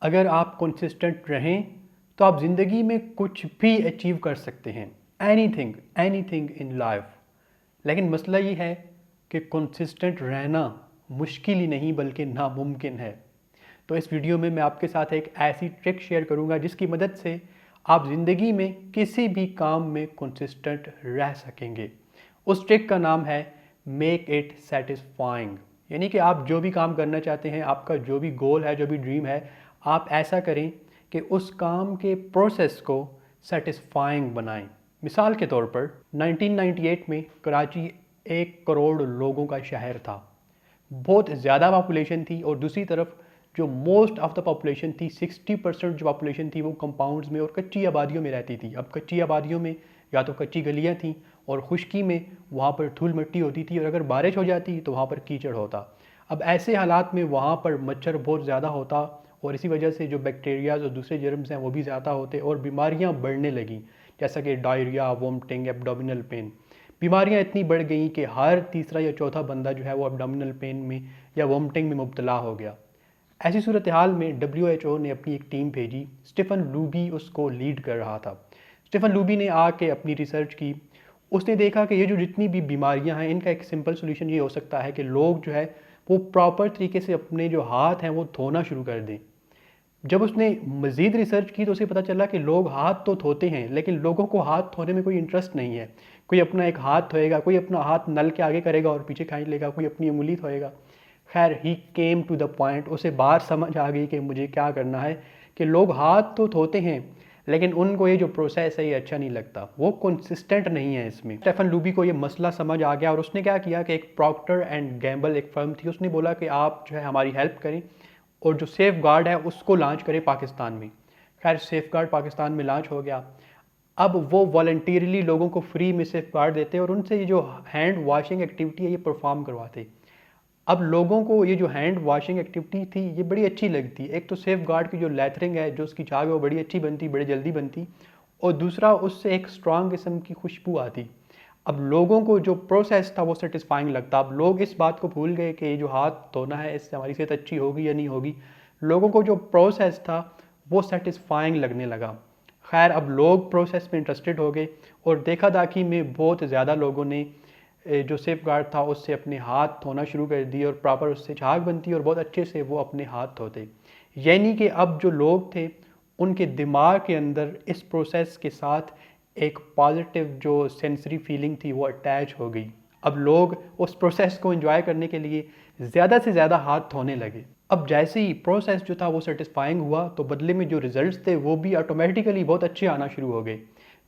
अगर आप कंसिस्टेंट रहें तो आप ज़िंदगी में कुछ भी अचीव कर सकते हैं। Anything anything in life. लेकिन मसला ये है कि कंसिस्टेंट रहना मुश्किल ही नहीं बल्कि नामुमकिन है। तो इस वीडियो में मैं आपके साथ एक ऐसी ट्रिक शेयर करूंगा जिसकी मदद से आप ज़िंदगी में किसी भी काम में कंसिस्टेंट रह सकेंगे। उस ट्रिक का नाम है मेक इट सेटिस्फाइंग। यानी कि आप जो भी काम करना चाहते हैं, आपका जो भी गोल है, जो भी ड्रीम है, आप ऐसा करें कि उस काम के प्रोसेस को सेटिस्फाइंग बनाएं। मिसाल के तौर पर 1998 में कराची 1 करोड़ लोगों का शहर था। बहुत ज़्यादा पॉपुलेशन थी और दूसरी तरफ जो मोस्ट ऑफ द पॉपुलेशन थी 60% जो पॉपुलेशन थी वो कंपाउंड्स में और कच्ची आबादियों में रहती थी। अब कच्ची आबादियों में या तो कच्ची गलियाँ थीं और खुश्की में वहाँ पर धूल मिट्टी होती थी और अगर बारिश हो जाती तो वहाँ पर कीचड़ होता। अब ऐसे हालात में वहाँ पर मच्छर बहुत ज़्यादा होता और इसी वजह से जो बैक्टीरियाज और दूसरे जर्म्स हैं वो भी ज़्यादा होते और बीमारियाँ बढ़ने लगीं, जैसा कि डायरिया, वोमिटिंग, एब्डोमिनल पेन। बीमारियाँ इतनी बढ़ गई कि हर तीसरा या चौथा बंदा जो है वो एब्डोमिनल पेन में या वोमिटिंग में मुब्तला हो गया। ऐसी सूरत हाल में WHO ने अपनी एक टीम भेजी। स्टीफन लूबी उसको लीड कर रहा था। स्टीफन लूबी ने आके अपनी रिसर्च की। उसने देखा कि ये जो जितनी भी बीमारियां हैं इनका एक सिंपल सोल्यूशन ये हो सकता है कि लोग जो है वो प्रॉपर तरीके से अपने जो हाथ हैं वो धोना शुरू कर दें। जब उसने मज़ीद रिसर्च की तो उसे पता चला कि लोग हाथ तो धोते हैं लेकिन लोगों को हाथ धोने में कोई इंटरेस्ट नहीं है। कोई अपना एक हाथ धोएगा, कोई अपना हाथ नल के आगे करेगा और पीछे खाई लेगा, कोई अपनी उंगली धोएगा। खैर ही केम टू द पॉइंट। उसे बात समझ आ गई कि मुझे क्या करना है, कि लोग हाथ तो धोते हैं लेकिन उनको ये जो प्रोसेस है ये अच्छा नहीं लगता, वो कंसिस्टेंट नहीं है इसमें। स्टेफन लूबी को ये मसला समझ आ गया और उसने क्या किया कि एक प्रॉक्टर एंड गैम्बल एक फर्म थी, उसने बोला कि आप जो है हमारी हेल्प करें और जो सेफ गार्ड है उसको लॉन्च करें पाकिस्तान में। खैर सेफ गार्ड पाकिस्तान में लॉन्च हो गया। अब वो वॉलंटियरली लोगों को फ्री में सेफ गार्ड देते और उनसे ये जो हैंड वॉशिंग एक्टिविटी है ये परफॉर्म करवाते। अब लोगों को ये जो हैंड वॉशिंग एक्टिविटी थी ये बड़ी अच्छी लगती। एक तो सेफ गार्ड की जो लेथरिंग है, जो उसकी झाग है वो बड़ी अच्छी बनती, बड़ी जल्दी बनती, और दूसरा उससे एक स्ट्रॉन्ग किस्म की खुशबू आती। अब लोगों को जो प्रोसेस था वो सेटिस्फाइंग लगता। अब लोग इस बात को भूल गए कि ये जो हाथ धोना है इससे हमारी सेहत अच्छी होगी या नहीं होगी। लोगों को जो प्रोसेस था वो सेटिस्फाइंग लगने लगा। खैर अब लोग प्रोसेस में इंटरेस्टेड हो गए और देखा दाखी में बहुत ज़्यादा लोगों ने जो सेफ गार्ड था उससे अपने हाथ धोना शुरू कर दिए और प्रॉपर उससे झाग बनती और बहुत अच्छे से वो अपने हाथ धोते। यानी कि अब जो लोग थे उनके दिमाग के अंदर इस प्रोसेस के साथ एक पॉजिटिव जो सेंसरी फीलिंग थी वो अटैच हो गई। अब लोग उस प्रोसेस को एंजॉय करने के लिए ज़्यादा से ज़्यादा हाथ धोने लगे। अब जैसे ही प्रोसेस जो था वो सेटिस्फाइंग हुआ तो बदले में जो रिजल्ट्स थे वो भी ऑटोमेटिकली बहुत अच्छे आना शुरू हो गए।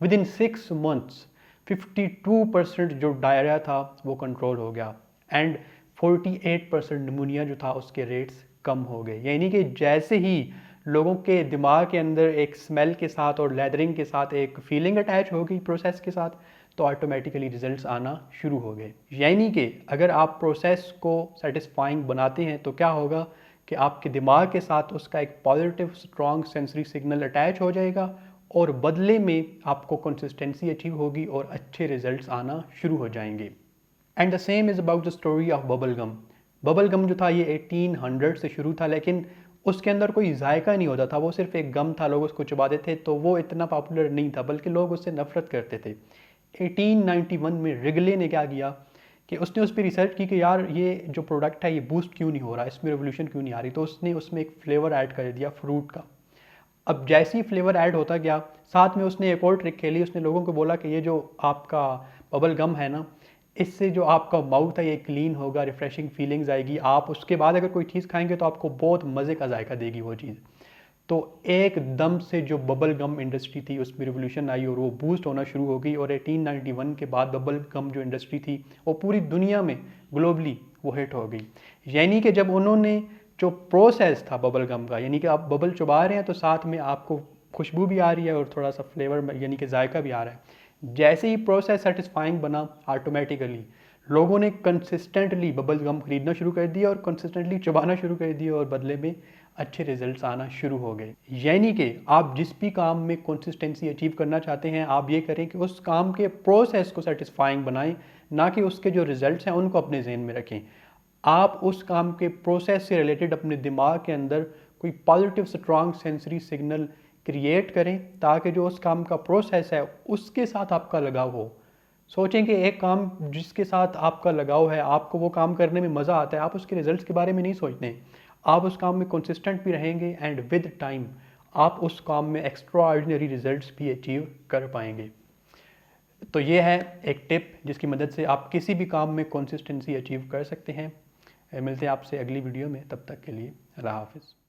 विद इन 6 months 52% जो डायरिया था वो कंट्रोल हो गया एंड 48% निमोनिया जो था उसके रेट्स कम हो गए। यानी कि जैसे ही लोगों के दिमाग के अंदर एक स्मेल के साथ और लेदरिंग के साथ एक फीलिंग अटैच हो गई प्रोसेस के साथ, तो ऑटोमेटिकली रिजल्ट्स आना शुरू हो गए। यानी कि अगर आप प्रोसेस को सेटिस्फाइंग बनाते हैं तो क्या होगा कि आपके दिमाग के साथ उसका एक positive strong sensory signal attach हो जाएगा और बदले में आपको कंसिस्टेंसी अचीव होगी और अच्छे रिजल्ट्स आना शुरू हो जाएंगे। And the same is about the story of bubble gum. Bubble gum जो था ये 1800 से शुरू था लेकिन उसके अंदर कोई जायका नहीं होता था, वो सिर्फ एक गम था, लोग उसको चबाते थे तो वो इतना पॉपुलर नहीं था बल्कि लोग उससे नफरत करते थे। 1891 में रिगले ने क्या किया कि उसने उस पर रिसर्च की कि यार ये जो प्रोडक्ट है ये बूस्ट क्यों नहीं हो रहा, इसमें रेवोल्यूशन क्यों नहीं आ रही, तो उसने उसमें एक फ्लेवर ऐड कर दिया फ्रूट का। अब जैसे ही फ्लेवर ऐड होता गया साथ में उसने एक और ट्रिक खेली। उसने लोगों को बोला कि ये जो आपका बबल गम है ना, इससे जो आपका माउथ है ये क्लीन होगा, रिफ्रेशिंग फीलिंग्स आएगी, आप उसके बाद अगर कोई चीज़ खाएंगे तो आपको बहुत मज़े का जायका देगी वो चीज़। तो एकदम से जो बबल गम इंडस्ट्री थी उसमें रिवोल्यूशन आई और वो बूस्ट होना शुरू हो गई और 1891 के बाद बबल गम जो इंडस्ट्री थी वो पूरी दुनिया में ग्लोबली वो हिट हो गई। यानी कि जब उन्होंने जो प्रोसेस था बबल गम का, यानी कि आप बबल चबा रहे हैं तो साथ में आपको खुशबू भी आ रही है और थोड़ा सा फ्लेवर यानी कि जायका भी आ रहा है। जैसे ही प्रोसेस सेटिस्फाइंग बना ऑटोमेटिकली लोगों ने कंसिस्टेंटली बबल गम खरीदना शुरू कर दिया और कंसिस्टेंटली चबाना शुरू कर दिया और बदले में अच्छे रिजल्ट्स आना शुरू हो गए। यानी कि आप जिस भी काम में कंसिस्टेंसी अचीव करना चाहते हैं आप ये करें कि उस काम के प्रोसेस को सेटिस्फाइंग बनाएं, ना कि उसके जो रिजल्ट्स हैं उनको अपने जहन में रखें। आप उस काम के प्रोसेस से रिलेटेड अपने दिमाग के अंदर कोई positive strong sensory signal create करें ताकि जो उस काम का प्रोसेस है उसके साथ आपका लगाव हो। सोचें कि एक काम जिसके साथ आपका लगाव है, आपको वो काम करने में मज़ा आता है, आप उसके रिजल्ट्स के बारे में नहीं सोचते हैं, आप उस काम में कंसिस्टेंट भी रहेंगे एंड विद टाइम आप उस काम में एक्स्ट्रा ऑर्डिनरी रिजल्ट्स भी अचीव कर पाएंगे। तो ये है एक टिप जिसकी मदद से आप किसी भी काम में कंसिस्टेंसी अचीव कर सकते हैं। मिलते हैं आपसे अगली वीडियो में, तब तक के लिए अल्लाह हाफिज़।